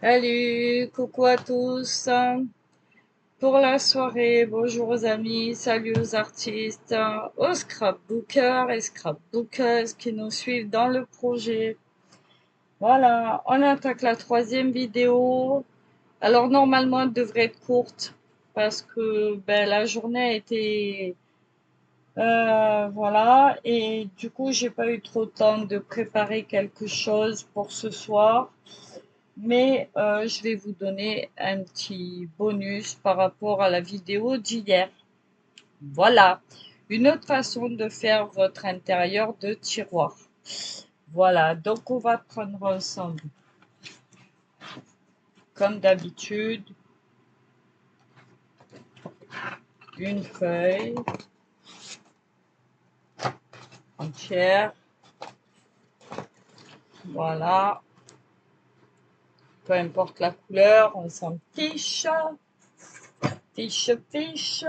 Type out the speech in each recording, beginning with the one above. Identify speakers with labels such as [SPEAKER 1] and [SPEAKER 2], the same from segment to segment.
[SPEAKER 1] Salut, coucou à tous. Pour la soirée, bonjour aux amis, salut aux artistes, aux scrapbookers et scrapbookers qui nous suivent dans le projet. Voilà, on attaque la troisième vidéo. Alors normalement, elle devrait être courte parce que la journée a été... voilà, et du coup, j'ai pas eu trop de temps de préparer quelque chose pour ce soir. Mais je vais vous donner un petit bonus par rapport à la vidéo d'hier. Voilà, une autre façon de faire votre intérieur de tiroir. Voilà, donc on va prendre ensemble, comme d'habitude, une feuille entière. Voilà, peu importe la couleur, on s'en fiche. Fiche, fiche.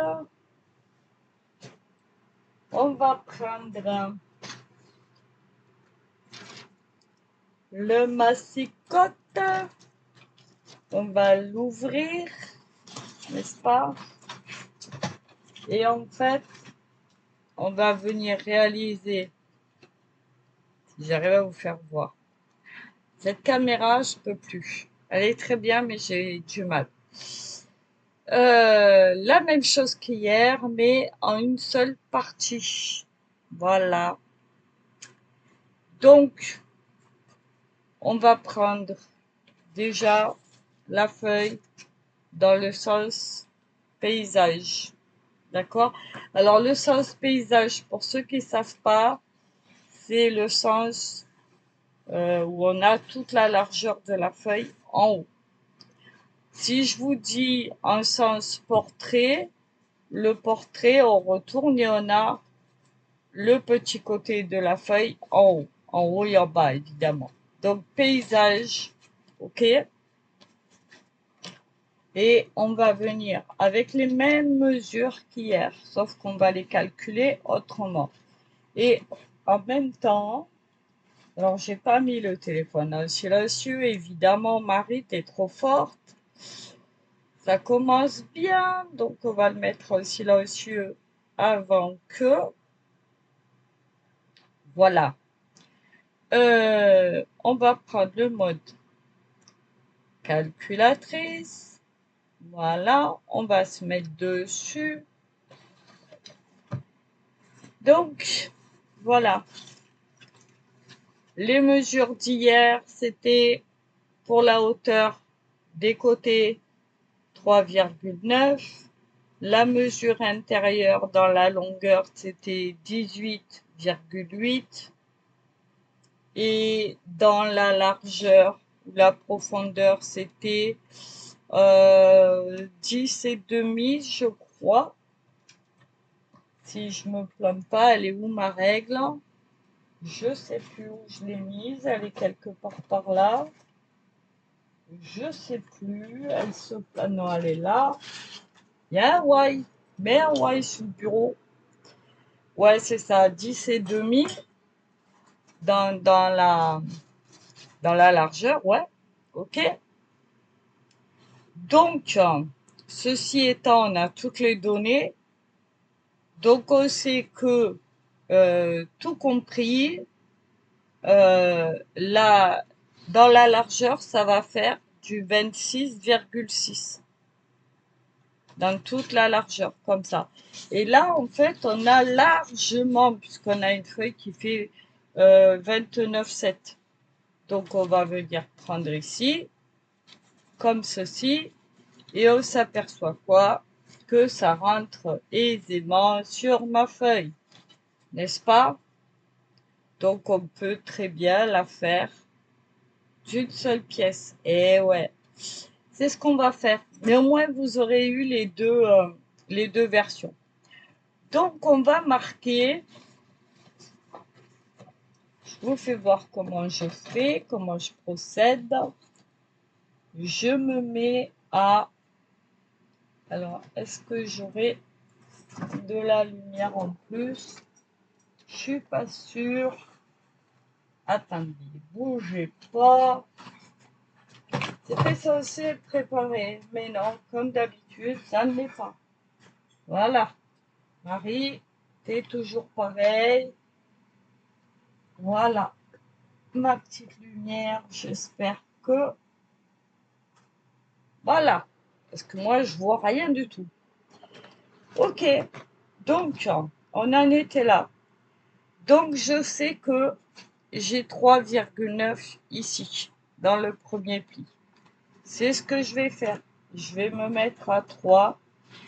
[SPEAKER 1] On va prendre le massicotte. On va l'ouvrir, n'est-ce pas? Et en fait, on va venir réaliser, si j'arrive à vous faire voir. Cette caméra, je peux plus. Elle est très bien, mais j'ai du mal. La même chose qu'hier, mais en une seule partie. Voilà. Donc, on va prendre déjà la feuille dans le sens paysage. D'accord? Alors, le sens paysage, pour ceux qui ne savent pas, c'est le sens où on a toute la largeur de la feuille en haut. Si je vous dis en sens portrait, le portrait, on retourne et on a le petit côté de la feuille en haut et en bas évidemment. Donc paysage, ok? Et on va venir avec les mêmes mesures qu'hier, sauf qu'on va les calculer autrement. Et en même temps, alors j'ai pas mis le téléphone en silencieux, évidemment Marie, t'es trop forte. Ça commence bien, donc on va le mettre en silencieux avant que. Voilà. On va prendre le mode calculatrice. Voilà, on va se mettre dessus. Donc, voilà. Les mesures d'hier, c'était pour la hauteur des côtés 3,9. La mesure intérieure dans la longueur, c'était 18,8. Et dans la largeur ou la profondeur, c'était 10 et demi, je crois. Si je me plombe pas, elle est où ma règle? Je sais plus où je l'ai mise. Elle est quelque part par là. Je sais plus. Elle se... Ah non, elle est là. Il y a un Y. Mais un Y sur le bureau. Ouais, c'est ça. 10 et demi dans la largeur. Ouais. OK. Donc, ceci étant, on a toutes les données. Donc, on sait que, tout compris, dans la largeur, ça va faire du 26,6. Dans toute la largeur, comme ça. Et là, en fait, on a largement, puisqu'on a une feuille qui fait 29,7. Donc, on va venir prendre ici, comme ceci. Et on s'aperçoit quoi? Que ça rentre aisément sur ma feuille, n'est-ce pas? Donc on peut très bien la faire d'une seule pièce. Et ouais, c'est ce qu'on va faire. Mais au moins vous aurez eu les deux versions. Donc on va marquer, je vous fais voir comment je fais, comment je procède. Je me mets à... Alors, est-ce que j'aurai de la lumière en plus? Je suis pas sûre. Attendez, bougez pas. C'était censé être préparé, mais non, comme d'habitude, ça ne l'est pas. Voilà. Marie, t'es toujours pareil. Voilà. Ma petite lumière, j'espère que... Voilà. Parce que moi, je vois rien du tout. Ok. Donc, on en était là. Donc, je sais que j'ai 3,9 ici, dans le premier pli. C'est ce que je vais faire. Je vais me mettre à 3.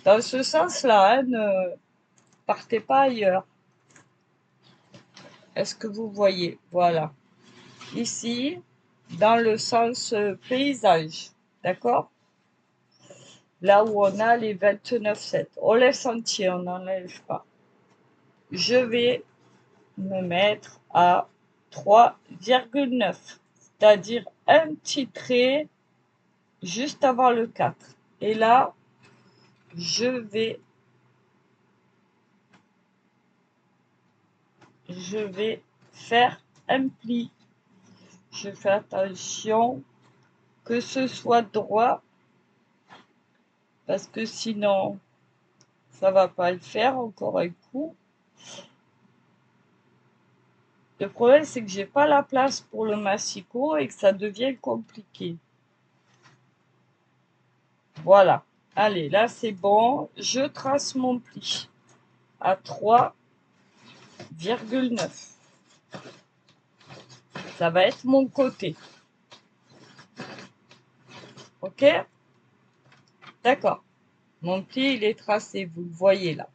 [SPEAKER 1] Dans ce sens-là, hein, ne partez pas ailleurs. Est-ce que vous voyez? Voilà. Ici, dans le sens paysage. D'accord? Là où on a les 29,7. On laisse entier, on n'enlève pas. Je vais me mettre à 3,9. C'est-à-dire un petit trait juste avant le 4. Et là, je vais faire un pli. Je fais attention que ce soit droit parce que sinon ça va pas le faire encore un coup. Le problème c'est que j'ai pas la place pour le massicot et que ça devient compliqué. Voilà. Allez, là c'est bon. Je trace mon pli à 3,9. Ça va être mon côté. Ok? D'accord. Mon pli, il est tracé, vous le voyez là.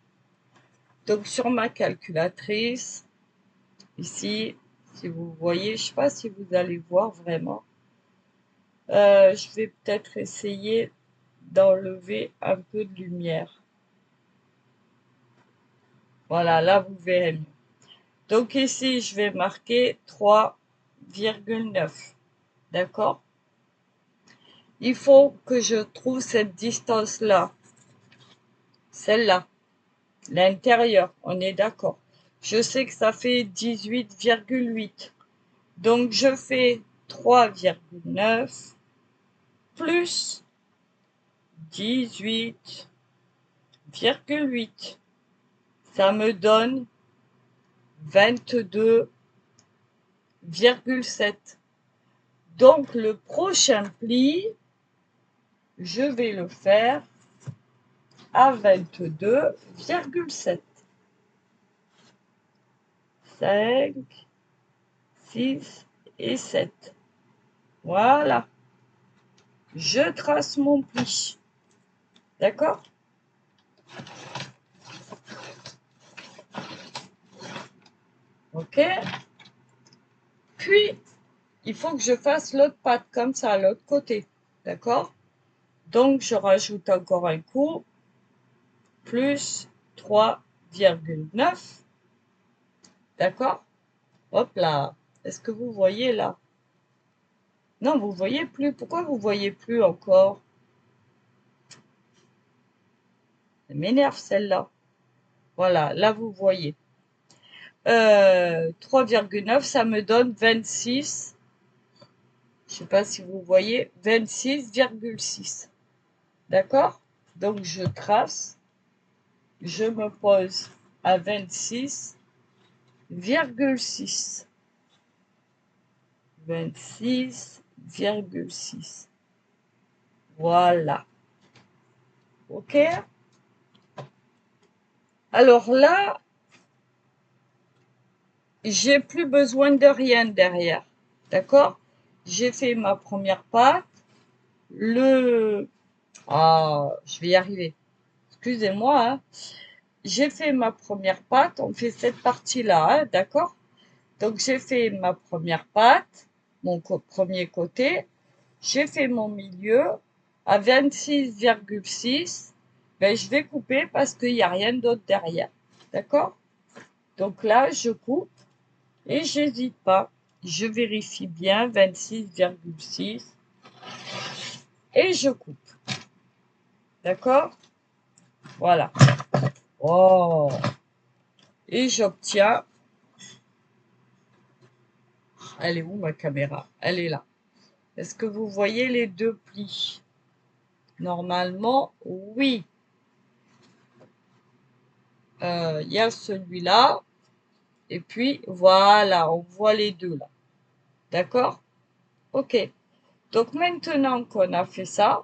[SPEAKER 1] Donc sur ma calculatrice, ici, si vous voyez, je ne sais pas si vous allez voir vraiment. Je vais peut-être essayer d'enlever un peu de lumière. Voilà, là vous verrez mieux. Donc ici, je vais marquer 3,9. D'accord? Il faut que je trouve cette distance-là. Celle-là. L'intérieur, on est d'accord. Je sais que ça fait 18,8. Donc, je fais 3,9 plus 18,8. Ça me donne 22,7. Donc, le prochain pli, je vais le faire à 22,7. 5, 6 et 7. Voilà. Je trace mon pli. D'accord? Ok? Puis, il faut que je fasse l'autre patte comme ça, l'autre côté. D'accord? Donc, je rajoute encore un coup, plus 3,9. D'accord? Hop là. Est-ce que vous voyez là? Non, vous voyez plus. Pourquoi vous voyez plus encore? Ça m'énerve celle-là. Voilà, là vous voyez. 3,9, ça me donne 26. Je ne sais pas si vous voyez, 26,6. D'accord? Donc je trace. Je me pose à 26,6. 26,6. Voilà. Ok? Alors là, j'ai plus besoin de rien derrière. D'accord? J'ai fait ma première patte. Je vais y arriver. Excusez-moi, hein. J'ai fait ma première patte. On fait cette partie-là, hein, d'accord? Donc, j'ai fait ma première patte, mon premier côté. J'ai fait mon milieu à 26,6. Ben, je vais couper parce qu'il n'y a rien d'autre derrière. D'accord? Donc là, je coupe et j'hésite pas. Je vérifie bien 26,6 et je coupe. D'accord? Voilà. Oh! Et j'obtiens... Elle est où ma caméra? Elle est là. Est-ce que vous voyez les deux plis? Normalement, oui. Il y a celui-là. Et puis, voilà, on voit les deux là. D'accord? Ok. Donc, maintenant qu'on a fait ça,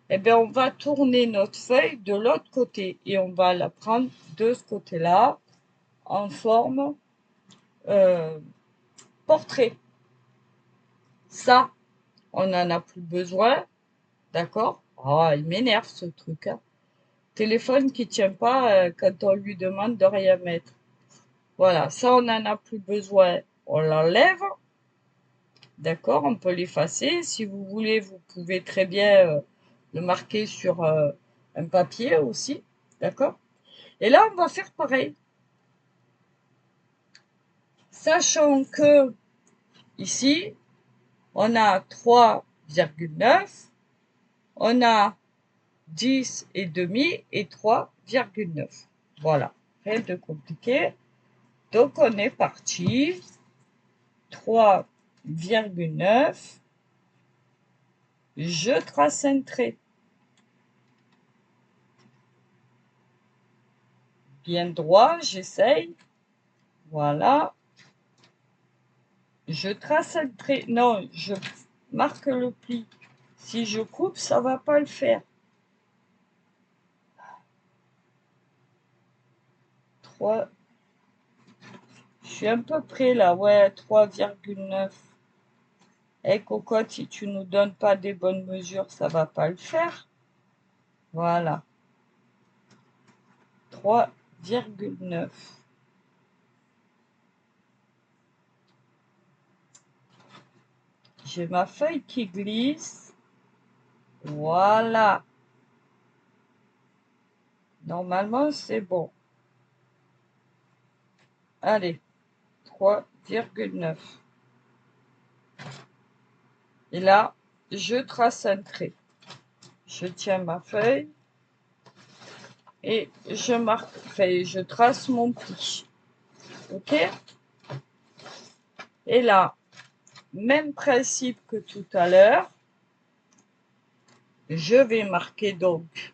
[SPEAKER 1] eh bien, on va tourner notre feuille de l'autre côté. Et on va la prendre de ce côté-là en forme portrait. Ça, on n'en a plus besoin. D'accord? Ah, il m'énerve ce truc. Hein. Téléphone qui ne tient pas quand on lui demande de rien mettre. Voilà, ça, on n'en a plus besoin. On l'enlève. D'accord? On peut l'effacer. Si vous voulez, vous pouvez très bien le marquer sur un papier aussi. D'accord? Et là, on va faire pareil. Sachant que ici, on a 3,9, on a 10 et demi et 3,9. Voilà, rien de compliqué. Donc, on est parti. 3,9. Je trace un trait. Bien droit, j'essaye. Voilà. Je trace un trait. Non, je marque le pli. Si je coupe, ça va pas le faire. 3. Je suis un peu près là. Ouais, 3,9. Et cocotte, si tu nous donnes pas des bonnes mesures, ça va pas le faire. Voilà. 3,9. J'ai ma feuille qui glisse. Voilà. Normalement, c'est bon. Allez, 3,9. Et là, je trace un trait. Je tiens ma feuille et je marque, enfin, je trace mon pli. Ok? Et là, même principe que tout à l'heure. Je vais marquer donc.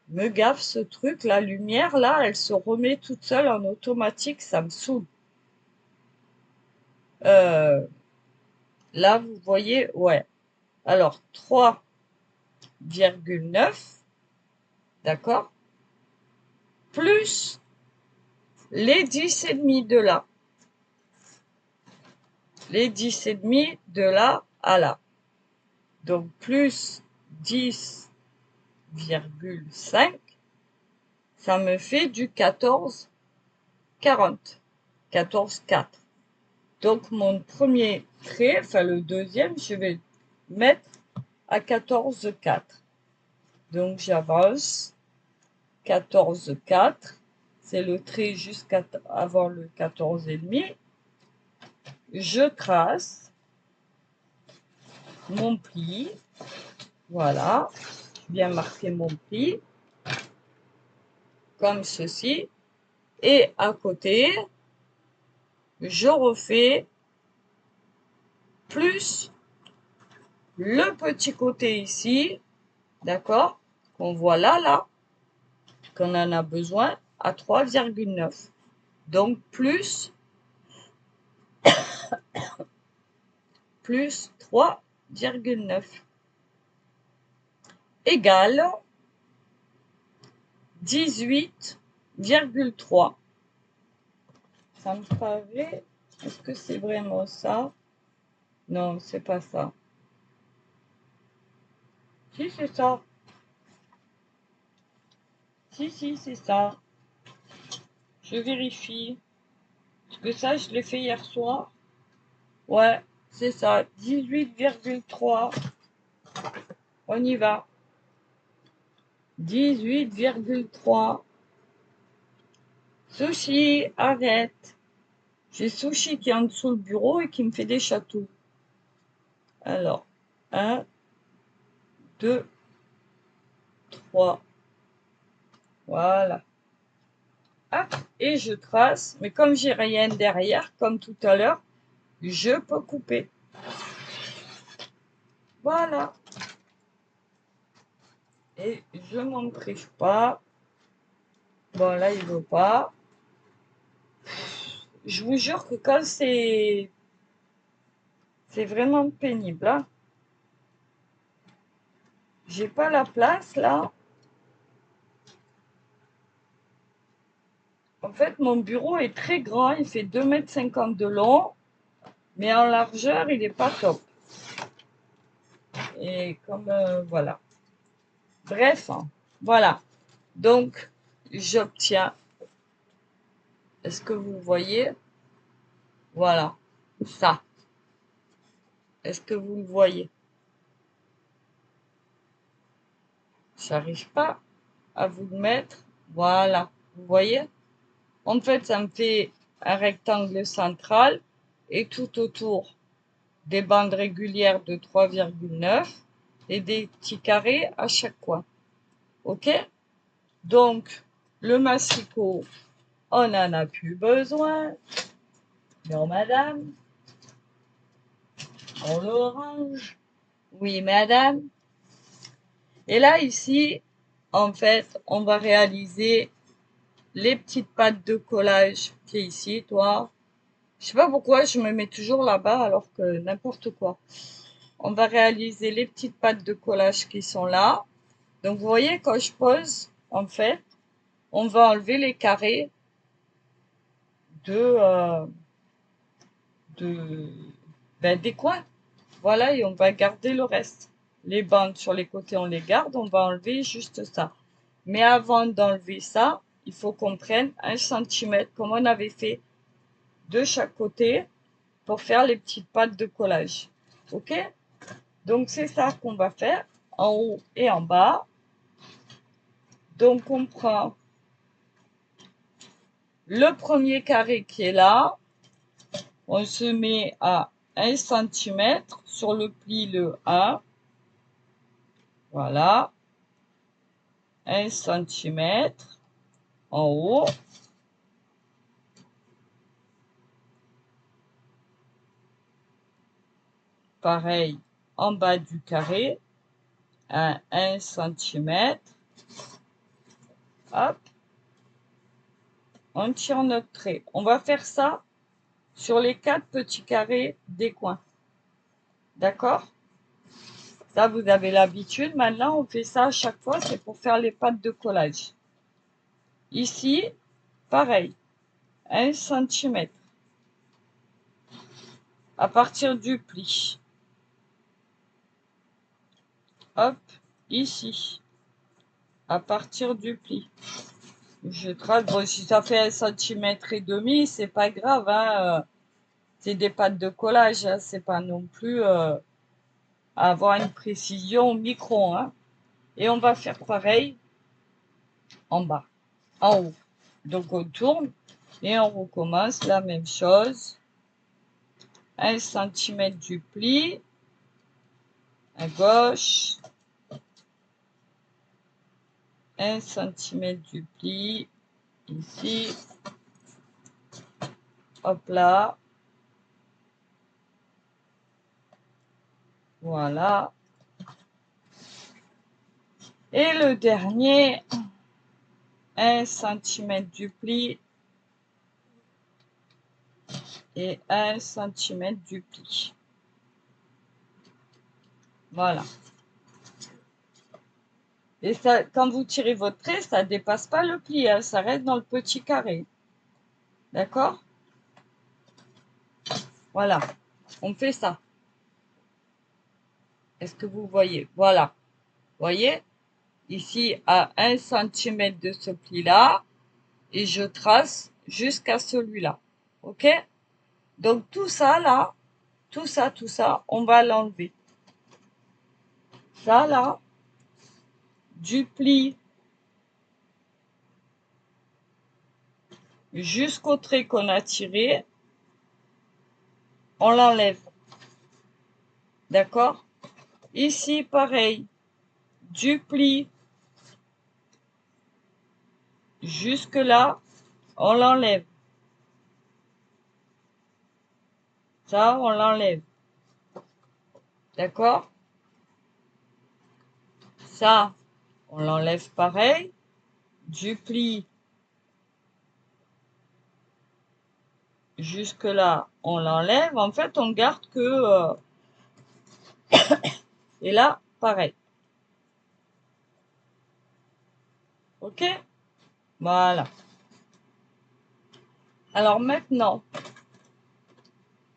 [SPEAKER 1] Me gaffe ce truc, la lumière là, elle se remet toute seule en automatique, ça me saoule. Là, vous voyez, ouais. Alors, 3,9, d'accord? Plus les 10,5 de là. Les 10,5 de là à là. Donc, plus 10,5, ça me fait du 14,40. 14,4. Donc, mon premier trait, enfin le deuxième, je vais mettre à 14,4. Donc, j'avance. 14,4. C'est le trait jusqu'avant le 14,5. Je trace mon pli. Voilà. Je viens marquer mon pli. Comme ceci. Et à côté, je refais plus le petit côté ici. D'accord? Qu'on voit là, qu'on en a besoin à 3,9. Donc, plus 3,9 égale 18,3. Ça me paraît... Est-ce que c'est vraiment ça? Non, c'est pas ça. Si, c'est ça. Si, c'est ça. Je vérifie. Parce que ça, je l'ai fait hier soir. Ouais, c'est ça. 18,3. On y va. 18,3. Sushi, arrête. J'ai Sushi qui est en dessous le bureau et qui me fait des chatous. Alors, 1, 2, 3. Voilà. Hop, et je trace. Mais comme j'ai rien derrière, comme tout à l'heure, je peux couper. Voilà. Et je m'en prive pas. Bon, là, il veut pas. Je vous jure que quand c'est vraiment pénible, hein. J'ai pas la place, là. En fait, mon bureau est très grand. Il fait 2,50 m de long. Mais en largeur, il n'est pas top. Et comme, voilà. Bref, hein, voilà. Donc, j'obtiens. Est-ce que vous voyez? Voilà. Ça. Est-ce que vous le voyez? J'arrive pas à vous le mettre. Voilà. Vous voyez? En fait, ça me fait un rectangle central et tout autour des bandes régulières de 3,9 et des petits carrés à chaque coin. OK? Donc, le massicot, on n'en a plus besoin. Non, madame. En orange. Oui, madame. Et là, ici, en fait, on va réaliser les petites pattes de collage qui est ici, toi. Je sais pas pourquoi je me mets toujours là-bas alors que n'importe quoi. On va réaliser les petites pattes de collage qui sont là. Donc, vous voyez, quand je pose, en fait, on va enlever les carrés de, des coins. Voilà, et on va garder le reste. Les bandes sur les côtés, on les garde. On va enlever juste ça. Mais avant d'enlever ça, il faut qu'on prenne 1 cm comme on avait fait de chaque côté pour faire les petites pattes de collage. OK? Donc, c'est ça qu'on va faire en haut et en bas. Donc, on prend le premier carré qui est là. On se met à 1 cm sur le pli, le 1. Voilà. 1 cm en haut. Pareil en bas du carré. À 1 cm. Hop. On tire notre trait. On va faire ça sur les 4 petits carrés des coins. D'accord? Ça, vous avez l'habitude. Maintenant, on fait ça à chaque fois. C'est pour faire les pattes de collage. Ici, pareil. 1 cm. À partir du pli. Hop, ici. À partir du pli. Je trace. Bon, si ça fait 1,5 cm, c'est pas grave, hein. C'est des pattes de collage, hein. C'est pas non plus avoir une précision au micron, hein. Et on va faire pareil en bas, en haut. Donc on tourne et on recommence la même chose. 1 cm du pli à gauche. 1 cm du pli ici. Hop là. Voilà. Et le dernier, 1 cm du pli et 1 cm du pli. Voilà. Et ça, quand vous tirez votre trait, ça ne dépasse pas le pli, hein, ça reste dans le petit carré. D'accord? Voilà. On fait ça. Est-ce que vous voyez? Voilà. Voyez? Ici, à 1 cm de ce pli-là, et je trace jusqu'à celui-là. OK? Donc, tout ça, là, tout ça, on va l'enlever. Ça, là, du pli jusqu'au trait qu'on a tiré, on l'enlève. D'accord? Ici, pareil, du pli jusque là, on l'enlève. Ça, on l'enlève. D'accord? Ça, on l'enlève pareil. Du pli jusque là, on l'enlève. En fait, on garde que... et là, pareil. Ok? Voilà. Alors maintenant,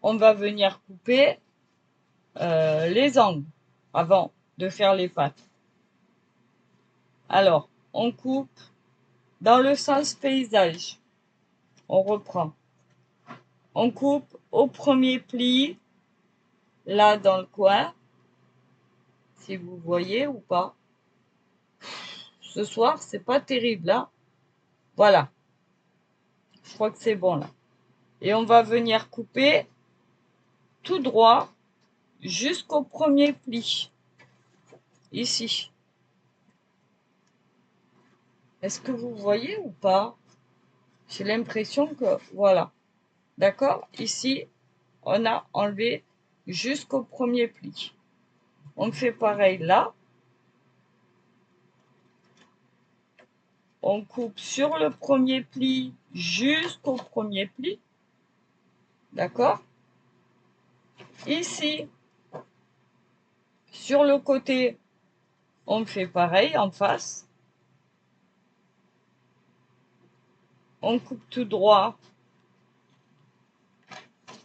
[SPEAKER 1] on va venir couper les angles avant de faire les pattes. Alors, on coupe dans le sens paysage. On reprend. On coupe au premier pli, là dans le coin, si vous voyez ou pas. Ce soir, c'est pas terrible là. Voilà. Je crois que c'est bon là. Et on va venir couper tout droit jusqu'au premier pli. Ici. Est-ce que vous voyez ou pas? J'ai l'impression que... Voilà. D'accord? Ici, on a enlevé jusqu'au premier pli. On fait pareil là. On coupe sur le premier pli jusqu'au premier pli. D'accord? Ici, sur le côté, on fait pareil en face. On coupe tout droit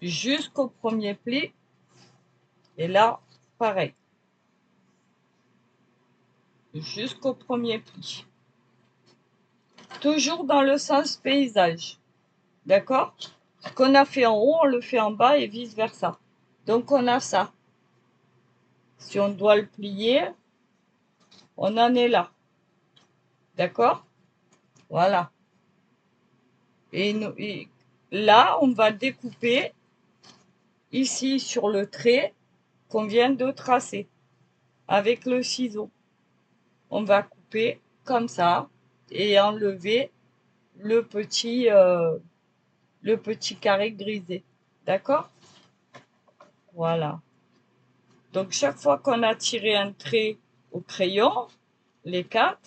[SPEAKER 1] jusqu'au premier pli. Et là, pareil. Jusqu'au premier pli. Toujours dans le sens paysage. D'accord? Ce qu'on a fait en haut, on le fait en bas et vice versa. Donc on a ça. Si on doit le plier, on en est là. D'accord? Voilà. Et là, on va découper ici sur le trait qu'on vient de tracer avec le ciseau. On va couper comme ça et enlever le petit carré grisé. D'accord? Voilà. Donc, chaque fois qu'on a tiré un trait au crayon, les 4,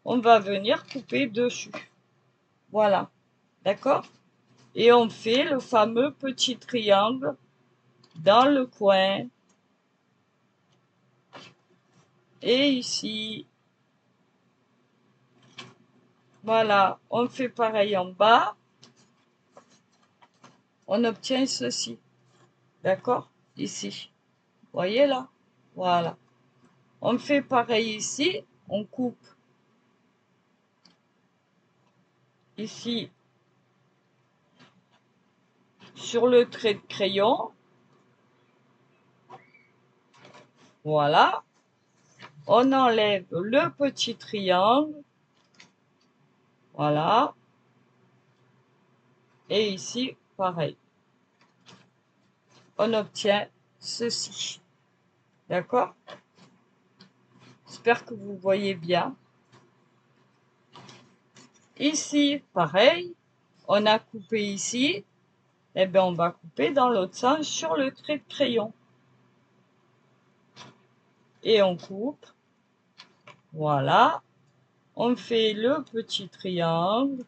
[SPEAKER 1] on va venir couper dessus. Voilà. D'accord? Et on fait le fameux petit triangle dans le coin. Et ici. Voilà. On fait pareil en bas. On obtient ceci. D'accord? Ici. Voyez là? Voilà. On fait pareil ici. On coupe ici sur le trait de crayon. Voilà. On enlève le petit triangle. Voilà. Et ici, pareil. On obtient ceci. D'accord? J'espère que vous voyez bien. Ici, pareil. On a coupé ici. Eh bien, on va couper dans l'autre sens sur le trait de crayon. Et on coupe. Voilà. On fait le petit triangle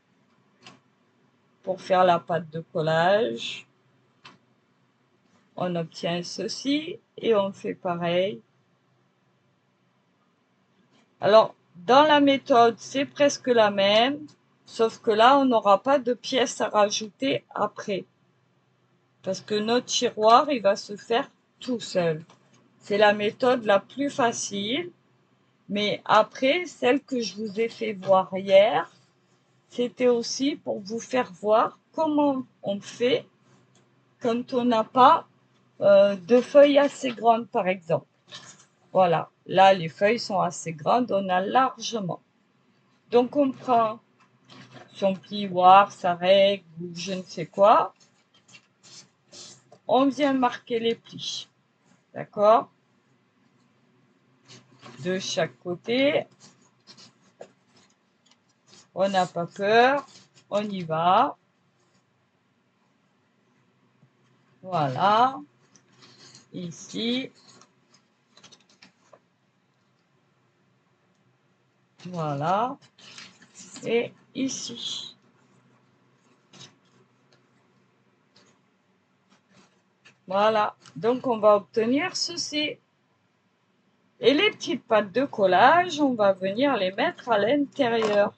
[SPEAKER 1] pour faire la pâte de collage. On obtient ceci et on fait pareil. Alors, dans la méthode, c'est presque la même, sauf que là, on n'aura pas de pièces à rajouter après. Parce que notre tiroir, il va se faire tout seul. C'est la méthode la plus facile. Mais après, celle que je vous ai fait voir hier, c'était aussi pour vous faire voir comment on fait quand on n'a pas de feuilles assez grandes, par exemple. Voilà, là, les feuilles sont assez grandes, on a largement. Donc, on prend son plioir, sa règle ou je ne sais quoi. On vient marquer les plis. D'accord? De chaque côté. On n'a pas peur. On y va. Voilà. Ici. Voilà. Et ici. Voilà. Donc, on va obtenir ceci. Et les petites pattes de collage, on va venir les mettre à l'intérieur.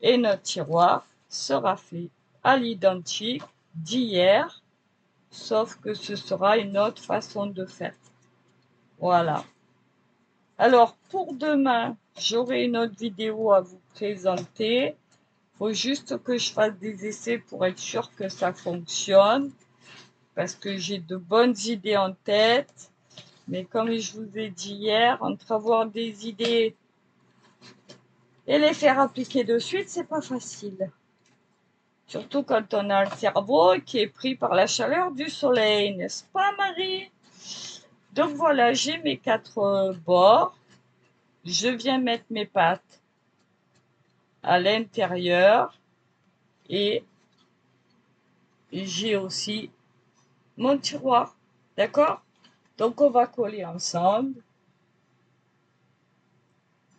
[SPEAKER 1] Et notre tiroir sera fait à l'identique d'hier, sauf que ce sera une autre façon de faire. Voilà. Alors, pour demain, j'aurai une autre vidéo à vous présenter. Il faut juste que je fasse des essais pour être sûr que ça fonctionne, parce que j'ai de bonnes idées en tête. Mais comme je vous ai dit hier, entre avoir des idées et les faire appliquer de suite, c'est pas facile. Surtout quand on a le cerveau qui est pris par la chaleur du soleil, n'est-ce pas, Marie? Donc voilà, j'ai mes 4 bords. Je viens mettre mes pattes à l'intérieur et j'ai aussi mon tiroir. D'accord? Donc on va coller ensemble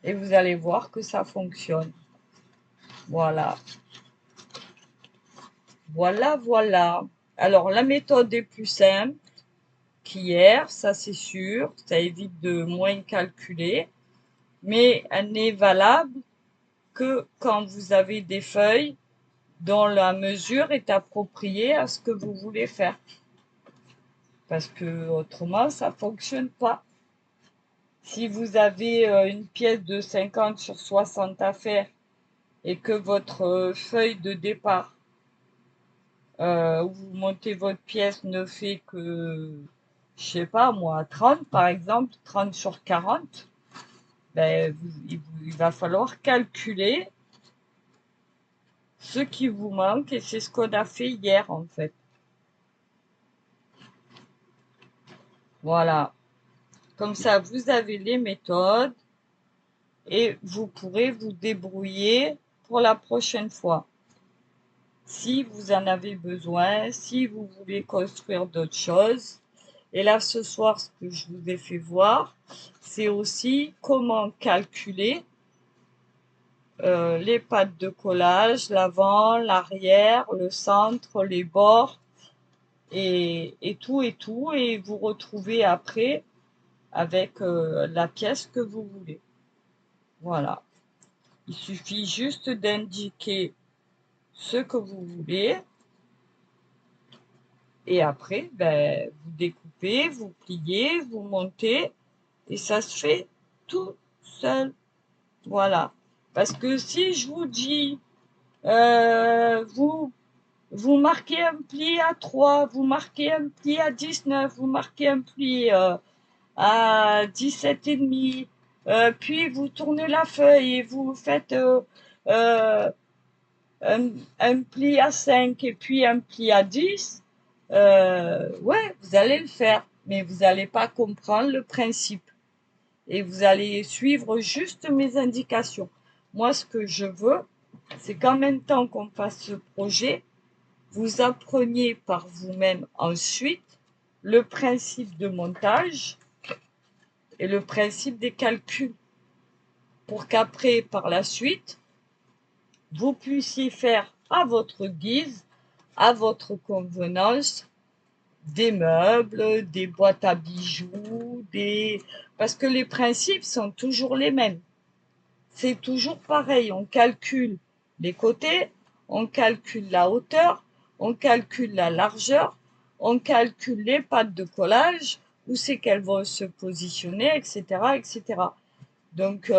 [SPEAKER 1] et vous allez voir que ça fonctionne. Voilà. Voilà, voilà. Alors la méthode est plus simple qu'hier, ça c'est sûr. Ça évite de moins calculer. Mais elle n'est valable que quand vous avez des feuilles dont la mesure est appropriée à ce que vous voulez faire. Parce que autrement, ça ne fonctionne pas. Si vous avez une pièce de 50 sur 60 à faire et que votre feuille de départ où vous montez votre pièce ne fait que, je sais pas moi, 30 par exemple, 30 sur 40, ben, il va falloir calculer ce qui vous manque et c'est ce qu'on a fait hier en fait. Voilà. Comme ça, vous avez les méthodes et vous pourrez vous débrouiller pour la prochaine fois. Si vous en avez besoin, si vous voulez construire d'autres choses. Et là, ce soir, ce que je vous ai fait voir, c'est aussi comment calculer les pattes de collage, l'avant, l'arrière, le centre, les bords et tout et vous retrouvez après avec la pièce que vous voulez. Voilà. Il suffit juste d'indiquer ce que vous voulez et après, ben, vous découpez, vous pliez, vous montez et ça se fait tout seul. Voilà. Parce que si je vous dis, vous marquez un pli à 3, vous marquez un pli à 19, vous marquez un pli à 17,5, puis vous tournez la feuille et vous faites euh, un pli à 5 et puis un pli à 10, ouais, vous allez le faire, mais vous n'allez pas comprendre le principe. Et vous allez suivre juste mes indications. Moi, ce que je veux, c'est qu'en même temps qu'on fasse ce projet, vous appreniez par vous-même ensuite le principe de montage et le principe des calculs pour qu'après, par la suite, vous puissiez faire à votre guise, à votre convenance, des meubles, des boîtes à bijoux, parce que les principes sont toujours les mêmes. C'est toujours pareil, on calcule les côtés, on calcule la hauteur, on calcule la largeur, on calcule les pattes de collage, où c'est qu'elles vont se positionner, etc., etc. Donc,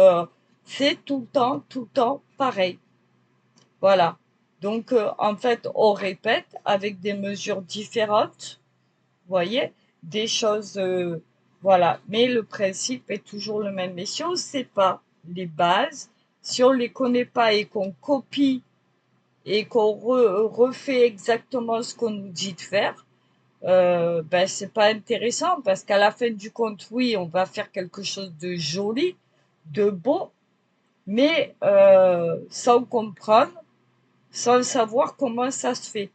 [SPEAKER 1] c'est tout le temps pareil. Voilà. Donc, en fait, on répète avec des mesures différentes, vous voyez, des choses, voilà. Mais le principe est toujours le même. Mais si on ne sait pas les bases, si on ne les connaît pas et qu'on copie et qu'on refait exactement ce qu'on nous dit de faire, ben c'est pas intéressant parce qu'à la fin du compte, oui, on va faire quelque chose de joli, de beau, mais sans comprendre, sans savoir comment ça se fait.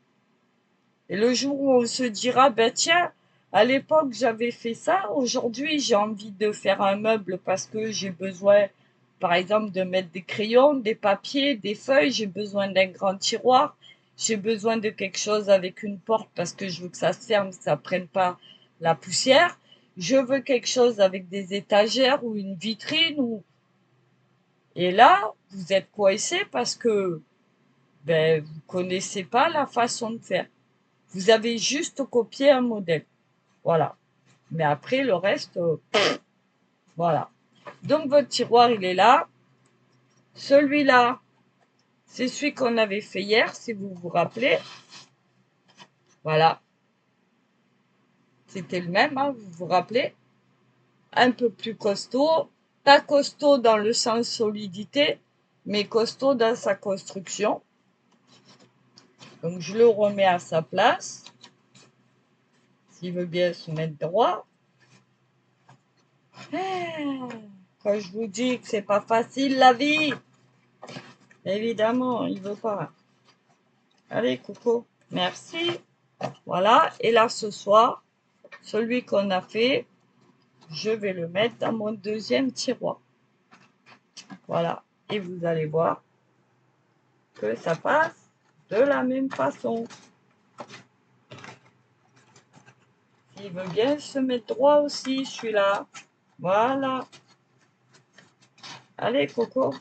[SPEAKER 1] Et le jour où on se dira, ben tiens, à l'époque j'avais fait ça, aujourd'hui j'ai envie de faire un meuble parce que j'ai besoin, par exemple, de mettre des crayons, des papiers, des feuilles, j'ai besoin d'un grand tiroir, j'ai besoin de quelque chose avec une porte parce que je veux que ça se ferme, que ça prenne pas la poussière. Je veux quelque chose avec des étagères ou une vitrine ou... Et là, vous êtes coincé parce que ben, vous connaissez pas la façon de faire. Vous avez juste copié un modèle. Voilà. Mais après, le reste, voilà. Donc, votre tiroir, il est là. Celui-là, c'est celui qu'on avait fait hier, si vous vous rappelez. Voilà. C'était le même, hein, vous vous rappelez. Un peu plus costaud. Pas costaud dans le sens solidité, mais costaud dans sa construction. Donc, je le remets à sa place. S'il veut bien se mettre droit. Quand je vous dis que c'est pas facile la vie, évidemment, il veut pas. Allez, Coco, merci. Voilà, et là, ce soir, celui qu'on a fait, je vais le mettre dans mon deuxième tiroir. Voilà, et vous allez voir que ça passe de la même façon. Il veut bien se mettre droit aussi, celui-là. Voilà. Allez, Coco.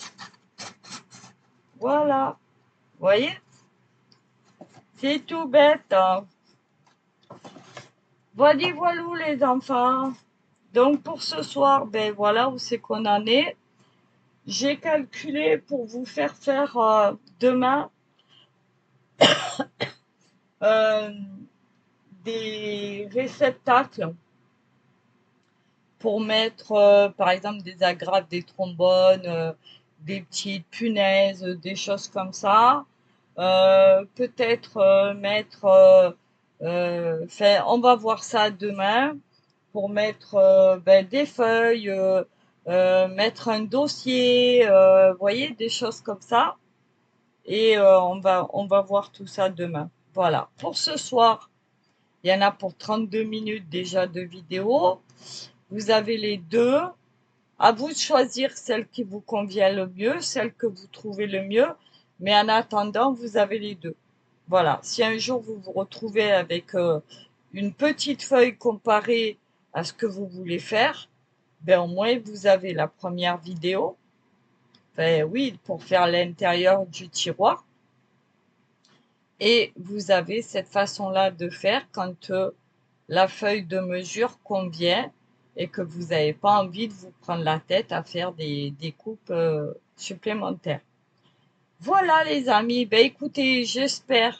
[SPEAKER 1] Voilà. Vous voyez? C'est tout bête, hein. Voilà, voilà, les enfants. Donc, pour ce soir, ben voilà où c'est qu'on en est. J'ai calculé pour vous faire demain euh, des réceptacles pour mettre, par exemple, des agrafes, des trombones, des petites punaises, des choses comme ça. Peut-être mettre, on va voir ça demain pour mettre ben, des feuilles, mettre un dossier, vous voyez, des choses comme ça. Et on va voir tout ça demain. Voilà. Pour ce soir, il y en a pour 32 minutes déjà de vidéo. Vous avez les deux. À vous de choisir celle qui vous convient le mieux, celle que vous trouvez le mieux. Mais en attendant, vous avez les deux. Voilà. Si un jour vous vous retrouvez avec une petite feuille comparée à ce que vous voulez faire, ben au moins vous avez la première vidéo. Enfin, oui, pour faire l'intérieur du tiroir. Et vous avez cette façon-là de faire quand la feuille de mesure convient et que vous n'avez pas envie de vous prendre la tête à faire des coupes supplémentaires. Voilà les amis, ben écoutez, j'espère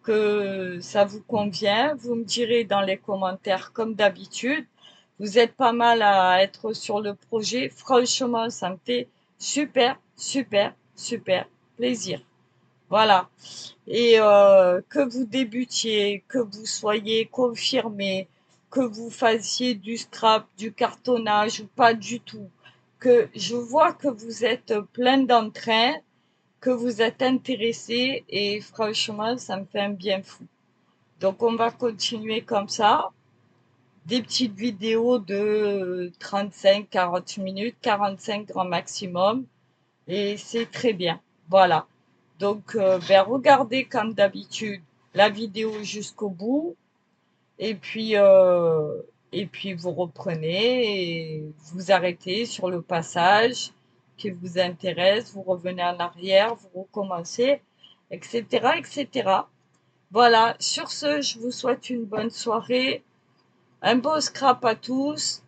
[SPEAKER 1] que ça vous convient. Vous me direz dans les commentaires comme d'habitude. Vous êtes pas mal à être sur le projet. Franchement, ça me fait super, super, super plaisir. Voilà. Et que vous débutiez, que vous soyez confirmé, que vous fassiez du scrap, du cartonnage ou pas du tout, que je vois que vous êtes plein d'entrain, que vous êtes intéressé et franchement, ça me fait un bien fou. Donc on va continuer comme ça, des petites vidéos de 35-40 minutes, 45 grand maximum et c'est très bien. Voilà. Donc, ben, regardez comme d'habitude la vidéo jusqu'au bout et puis vous reprenez et vous arrêtez sur le passage qui vous intéresse, vous revenez en arrière, vous recommencez, etc., etc. Voilà, sur ce, je vous souhaite une bonne soirée, un beau scrap à tous,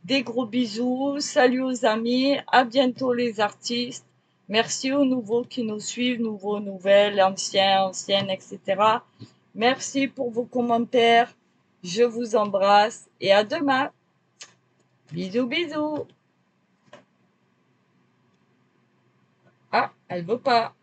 [SPEAKER 1] des gros bisous, salut aux amis, à bientôt les artistes. Merci aux nouveaux qui nous suivent, nouveaux, nouvelles, anciens, anciennes, etc. Merci pour vos commentaires. Je vous embrasse et à demain. Bisous, bisous. Ah, elle veut pas.